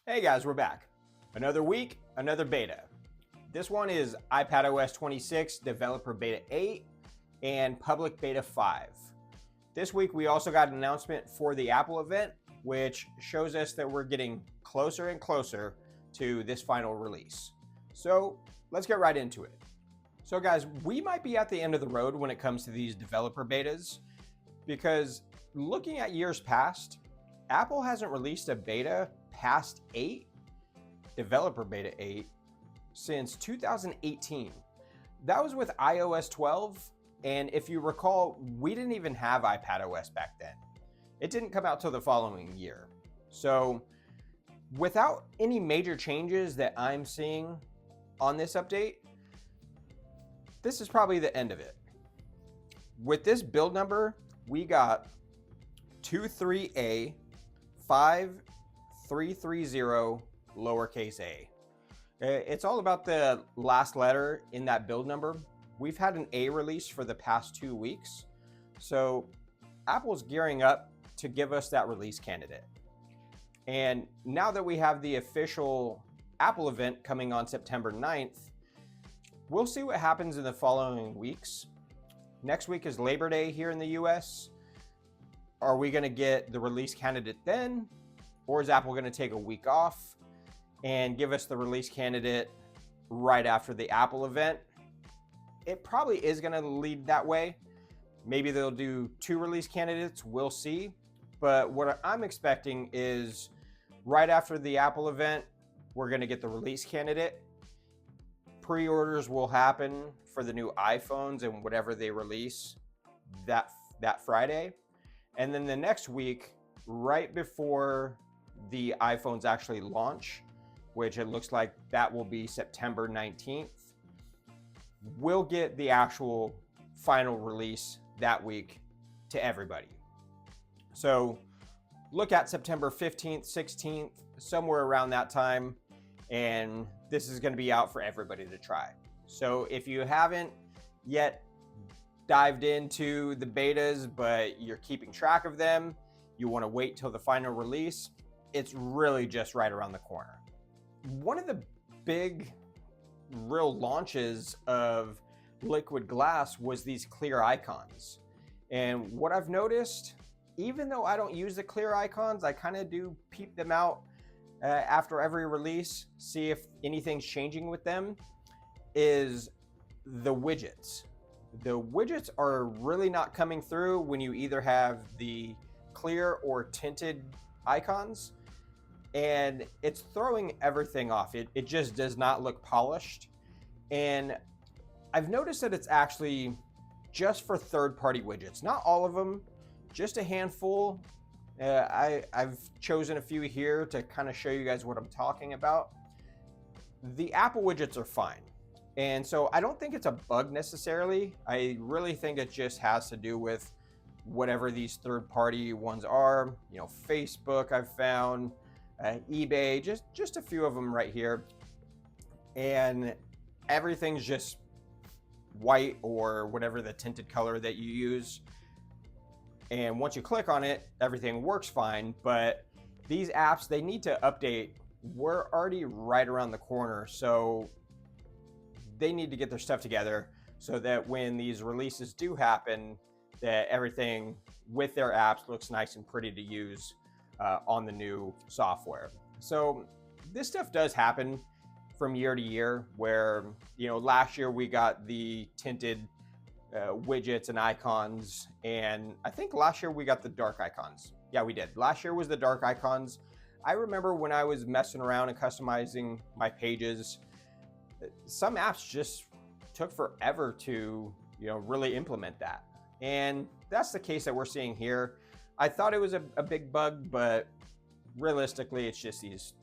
Hey guys, we're back. Another week, another beta. This one is iPadOS26 Developer Beta 8 and Public Beta 5. This week we also got an announcement for the Apple event, which shows us that we're getting closer and closer to this final release. So let's get right into it. So guys, we might be at the end of the road when it comes to these developer betas, because looking at years past, Apple hasn't released a beta past 8, developer beta 8, since 2018. That was with iOS 12, and if you recall, we didn't even have iPadOS back then. It didn't come out till the following year. So without any major changes that I'm seeing on this update, this is probably the end of it. With this build number, we got 23A 5330 lowercase a. It's all about the last letter in that build number. We've had an A release for the past 2 weeks, so Apple's gearing up to give us that release candidate. And now that we have the official Apple event coming on September 9th, we'll see what happens in the following weeks. Next week is Labor Day here in the US. Are we going to get the release candidate then? Or is Apple going to take a week off and give us the release candidate right after the Apple event? It probably is going to lead that way. Maybe they'll do 2 release candidates, we'll see. But what I'm expecting is right after the Apple event, we're going to get the release candidate. Pre-orders will happen for the new iPhones and whatever they release that Friday. And then the next week, right before the iPhones actually launch, which it looks like that will be September 19th, we'll get the actual final release that week to everybody. So look at September 15th, 16th, somewhere around that time, and this is going to be out for everybody to try. So if you haven't yet dived into the betas, but you're keeping track of them, you want to wait till the final release, it's really just right around the corner. One of the big real launches of liquid glass was these clear icons. And what I've noticed, even though I don't use the clear icons, I kind of do peep them out after every release, see if anything's changing with them, is the widgets. The widgets are really not coming through when you either have the clear or tinted icons, and it's throwing everything off. It just does not look polished. And I've noticed that it's actually just for third-party widgets. Not all of them, just a handful. I've chosen a few here to kind of show you guys what I'm talking about. The Apple widgets are fine. And so I don't think it's a bug necessarily. I really think it just has to do with whatever these third-party ones are. You know, Facebook I've found, eBay, just a few of them right here. And everything's just white or whatever the tinted color that you use. And once you click on it, everything works fine. But these apps, they need to update. We're already right around the corner. So they need to get their stuff together so that when these releases do happen, that everything with their apps looks nice and pretty to use on the new software. So this stuff does happen from year to year, where, you know, last year we got the tinted widgets and icons, and I think last year we got the dark icons. Yeah, we did. Last year was the dark icons. I remember when I was messing around and customizing my pages, some apps just took forever to, you know, really implement that. And that's the case that we're seeing here. I thought it was a big bug, but realistically, it's just these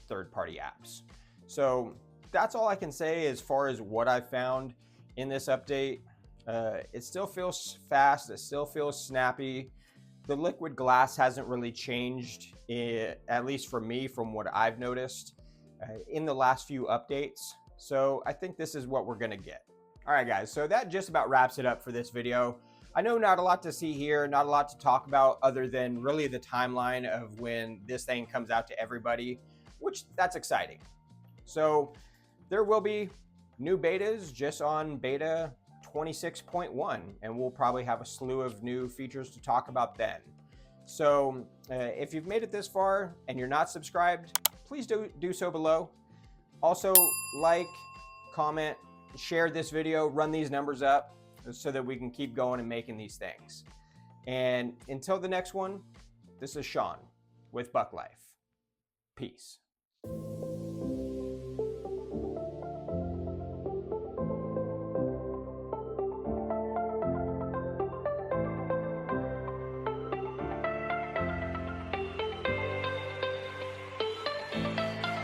third-party apps. So that's all I can say as far as what I found in this update. It still feels fast. It still feels snappy. The liquid glass hasn't really changed, at least for me, from what I've noticed in the last few updates. So I think this is what we're going to get. All right, guys, so that just about wraps it up for this video. I know not a lot to see here, not a lot to talk about other than really the timeline of when this thing comes out to everybody. which that's exciting. So there will be new betas just on beta 26.1, and we'll probably have a slew of new features to talk about then. So if you've made it this far and you're not subscribed, please do so below. Also, like, comment, share this video, run these numbers up so that we can keep going and making these things. And until the next one, this is Sean with Buck Life. Peace.